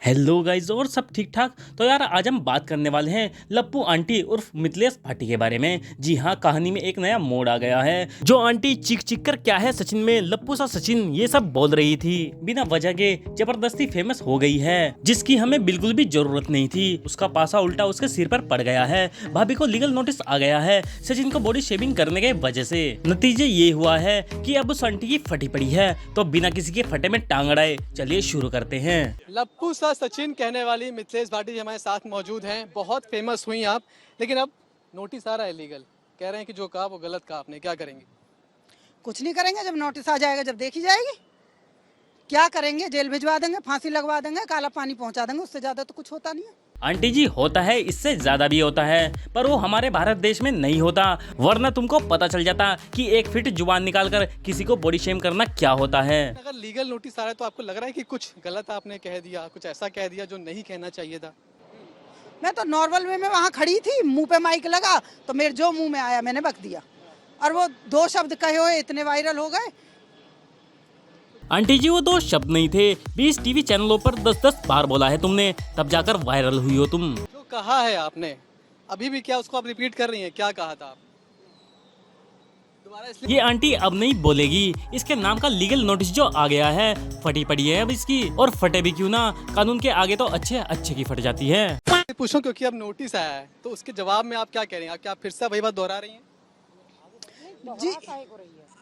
Hello guys और सब ठीक ठाक। तो यार आज हम बात करने वाले हैं लप्पू आंटी उर्फ मिथिलेश भाटी के बारे में। जी हाँ, कहानी में एक नया मोड़ आ गया है। जो आंटी चीख चीख कर क्या है सचिन में, लप्पू सा सचिन, ये सब बोल रही थी, बिना वजह के जबरदस्ती फेमस हो गई है, जिसकी हमें बिल्कुल भी जरूरत नहीं थी। उसका पासा उल्टा उसके सिर पर पड़ गया है। भाभी को लीगल नोटिस आ गया है सचिन को बॉडी शेविंग करने के वजह से। नतीजे ये हुआ है कि अब उस आंटी की फटी पड़ी है, तो बिना किसी के फटे में टांग अड़ाए चलिए शुरू करते हैं। लप्पू सा सचिन कहने वाली मिथिलेश भाटी जी हमारे साथ मौजूद हैं। बहुत फेमस हुई आप, लेकिन अब नोटिस आ रहा है लीगल, कह रहे हैं कि जो कहा वो गलत कहा आपने, क्या करेंगे? कुछ नहीं करेंगे, जब नोटिस आ जाएगा जब देखी जाएगी। क्या करेंगे? जेल भिजवा देंगे, फांसी लगवा देंगे, काला पानी पहुंचा देंगे, उससे ज्यादा तो कुछ होता नहीं है। आंटी जी होता है, इससे ज्यादा भी होता है, पर वो हमारे भारत देश में नहीं होता, वरना तुमको पता चल जाता कि एक फिट जुबान निकालकर किसी को बॉडी शेम करना क्या होता है। अगर लीगल नोटिस आ रहा है तो आपको लग रहा है कि कुछ गलत आपने कह दिया, कुछ ऐसा कह दिया जो नहीं कहना चाहिए था? मैं तो नॉर्मल वे में वहाँ खड़ी थी, मुंह पे माइक लगा तो मेरे जो मुंह में आया मैंने बक दिया, और वो दो शब्द कहे हुए इतने वायरल हो गए। आंटी जी वो दो शब्द नहीं थे, 20 टीवी चैनलों पर 10-10 बार बोला है तुमने, तब जाकर वायरल हुई हो तुम। जो कहा है आपने अभी भी, क्या उसको आप रिपीट कर रही हैं? क्या कहा था आप दोबारा? इसलिए ये आंटी अब नहीं बोलेगी, इसके नाम का लीगल नोटिस जो आ गया है, फटी पड़ी है अब इसकी। और फटे भी क्यों ना, कानून के आगे तो अच्छे अच्छे की फट जाती है। पूछो क्योंकि अब नोटिस आया है, तो उसके जवाब में आप क्या कह रही हैं? क्या आप फिर से वही बात दोहरा रही हैं? जी,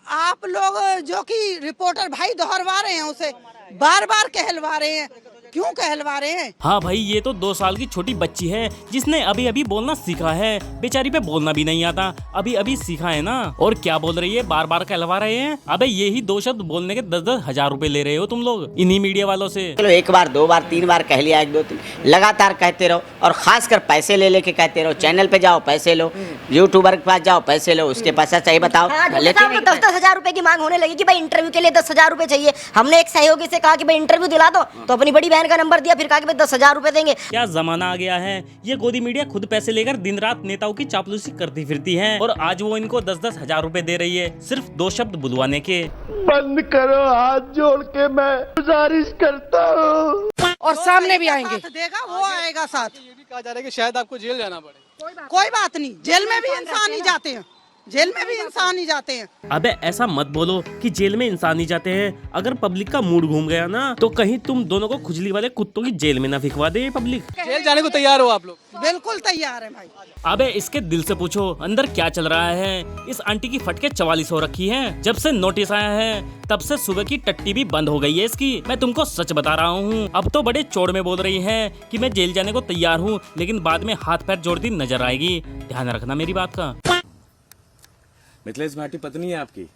आप लोग जो कि रिपोर्टर भाई दोहरवा रहे हैं, उसे बार बार कहलवा रहे हैं, क्यों कहलवा रहे हैं? हाँ भाई, ये तो 2 साल की छोटी बच्ची है जिसने अभी अभी बोलना सीखा है। बेचारी पे बोलना भी नहीं आता, अभी अभी सीखा है ना। और क्या बोल रही है, बार बार कहलवा रहे हैं। अबे यही 2 शब्द बोलने के 10-10 हजार रुपए ले रहे हो तुम लोग इन्हीं मीडिया वालों से। चलो एक बार 2 बार 3 बार कह लिया, 1-2-3 लगातार कहते रहो, और खास कर पैसे ले लेके कहते रहो। चैनल पे जाओ पैसे लो, यूट्यूबर के पास जाओ पैसे लो, उसके पास सही बताओ। लेकिन 10-10 हजार रुपए की मांग होने लगी कि भाई इंटरव्यू के लिए 10 हजार रुपए चाहिए। हमने एक सहयोगी से कहा कि भाई इंटरव्यू दिला दो, तो अपनी बड़ी बहन का नंबर दिया, फिर कहा कि भाई 10 हजार रुपए देंगे। क्या जमाना आ गया है, ये गोदी मीडिया खुद पैसे लेकर दिन रात नेताओं की चापलूसी करती फिरती है, और आज वो इनको 10-10 हजार रुपए दे रही है सिर्फ 2 शब्द बुलवाने के। बंद करो, हाथ जोड़ के मैं गुजारिश करता हूँ। और सामने भी आएंगे, देगा वो आएगा साथ। ये भी कहा जा रहा है कि शायद आपको जेल जाना पड़े। कोई बात नहीं, जेल में भी इंसान ही जाते हैं, जेल में भी इंसान ही जाते हैं। अबे ऐसा मत बोलो कि जेल में इंसान ही जाते हैं। अगर पब्लिक का मूड घूम गया ना, तो कहीं तुम दोनों को खुजली वाले कुत्तों की जेल में ना फिकवा दे पब्लिक। जेल जाने को तैयार हो आप लोग? बिल्कुल तैयार है भाई। अबे इसके दिल से पूछो अंदर क्या चल रहा है। इस आंटी की फटके 44 हो रखी है। जब से नोटिस आया है तब से सुबह की टट्टी भी बंद हो गई है इसकी। मैं तुमको सच बता रहा हूँ, अब तो बड़े चौड़ में बोल रही है कि मैं जेल जाने को तैयार हूँ, लेकिन बाद में हाथ पैर जोड़ती नजर आएगी। ध्यान रखना मेरी बात का। मिथिलेश भाटी पत्नी है आपकी?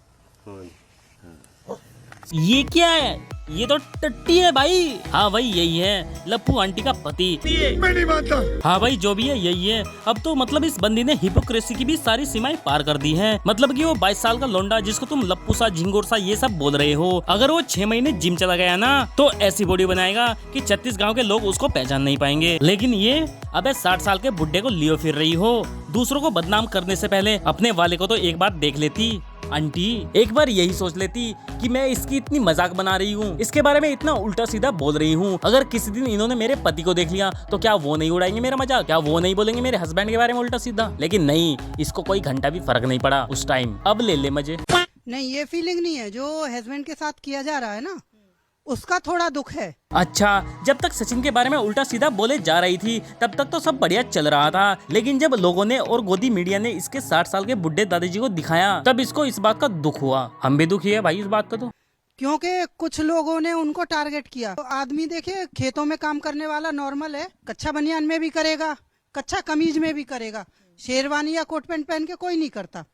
ये क्या है? ये तो टट्टी है भाई। हाँ भाई यही है, लप्पू आंटी का पति। मैं नहीं मानता। हाँ भाई जो भी है यही है। अब तो मतलब इस बंदी ने हिपोक्रेसी की भी सारी सीमाएं पार कर दी हैं। मतलब कि वो 22 साल का लौंडा जिसको तुम लप्पू सा झिंगोर सा ये सब बोल रहे हो, अगर वो 6 महीने जिम चला गया ना, तो ऐसी बॉडी बनाएगा कि 36 गाँव के लोग उसको पहचान नहीं पाएंगे। लेकिन ये अबे 60 साल के बुड्ढे को लियो फिर रही हो। दूसरों को बदनाम करने से पहले अपने वाले को तो एक बार देख लेती। आंटी एक बार यही सोच लेती कि मैं इसकी इतनी मजाक बना रही हूँ, इसके बारे में इतना उल्टा सीधा बोल रही हूँ। अगर किसी दिन इन्होंने मेरे पति को देख लिया तो क्या वो नहीं उड़ाएंगे मेरा मजाक? क्या वो नहीं बोलेंगे मेरे हस्बैंड के बारे में उल्टा सीधा? लेकिन नहीं, इसको कोई घंटा भी फर्क नहीं पड़ा उस टाइम। अब ले ले मजे। नहीं, ये फीलिंग नहीं है जो हस्बैंड के साथ किया जा रहा है ना, उसका थोड़ा दुख है। अच्छा, जब तक सचिन के बारे में उल्टा सीधा बोले जा रही थी तब तक तो सब बढ़िया चल रहा था, लेकिन जब लोगों ने और गोदी मीडिया ने इसके 60 साल के बुड्ढे दादाजी को दिखाया, तब इसको इस बात का दुख हुआ। हम भी दुखी है भाई इस बात का, तो क्योंकि कुछ लोगों ने उनको टारगेट किया। तो आदमी देखिए, खेतों में काम करने वाला नॉर्मल है, कच्चा बनियान में भी करेगा, कच्चा कमीज में भी करेगा, शेरवानी या कोट पैंट पहन के कोई नहीं करता।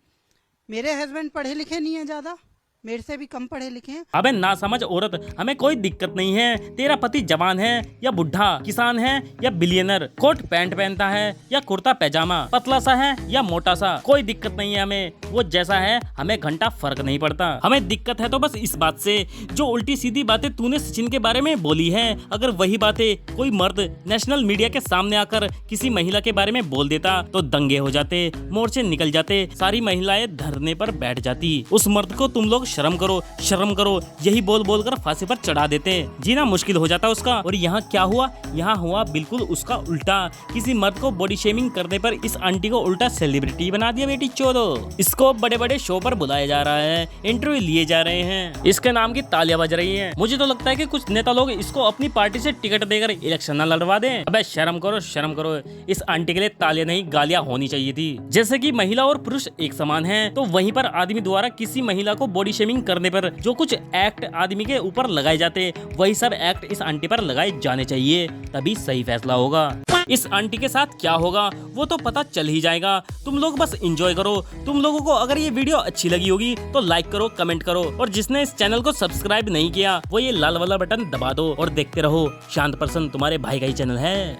मेरे हस्बैंड पढ़े लिखे नहीं है ज्यादा, मेरे से भी कम पढ़े लिखे हैं। अबे ना समझ औरत, हमें कोई दिक्कत नहीं है। तेरा पति जवान है या बुढ़ा, किसान है या बिलियनर, कोट पैंट पहनता है या कुर्ता पैजामा, पतला सा है या मोटा सा, कोई दिक्कत नहीं है हमें। वो जैसा है हमें घंटा फर्क नहीं पड़ता। हमें दिक्कत है तो बस इस बात से, जो उल्टी सीधी बातें तूने सचिन के बारे में बोली है, अगर वही बातें कोई मर्द नेशनल मीडिया के सामने आकर किसी महिला के बारे में बोल देता तो दंगे हो जाते, मोर्चे निकल जाते, सारी महिलाएं धरने पर बैठ जाती। उस मर्द को तुम लोग शर्म करो यही बोल बोल कर फांसी पर चढ़ा देते। जीना मुश्किल हो जाता उसका। और यहाँ क्या हुआ, यहाँ हुआ बिल्कुल उसका उल्टा। किसी मर्द को बॉडी शेमिंग करने पर इस आंटी को उल्टा सेलिब्रिटी बना दिया बेटी चोदो। इसको बड़े बड़े शो पर बुलाया जा रहा है, इंटरव्यू लिए जा रहे हैं, इसके नाम की तालियां बज रही हैं। मुझे तो लगता है कि कुछ नेता लोग इसको अपनी पार्टी से टिकट देकर इलेक्शन न लड़वा दें। अबे शर्म करो। इस आंटी के लिए तालियां नहीं गालियां होनी चाहिए थी। जैसे कि महिला और पुरुष एक समान हैं, तो वहीं पर आदमी द्वारा किसी महिला को बॉडी शेमिंग करने पर जो कुछ एक्ट आदमी के ऊपर लगाए जाते, वही सब एक्ट इस आंटी पर लगाए जाने चाहिए, तभी सही फैसला होगा। इस आंटी के साथ क्या होगा वो तो पता चल ही जाएगा। तुम लोग बस एंजॉय करो। तुम लोगों को अगर ये वीडियो अच्छी लगी होगी तो लाइक करो, कमेंट करो, और जिसने इस चैनल को सब्सक्राइब नहीं किया वो ये लाल वाला बटन दबा दो और देखते रहो। शांत पर्सन तुम्हारे भाई का ही चैनल है।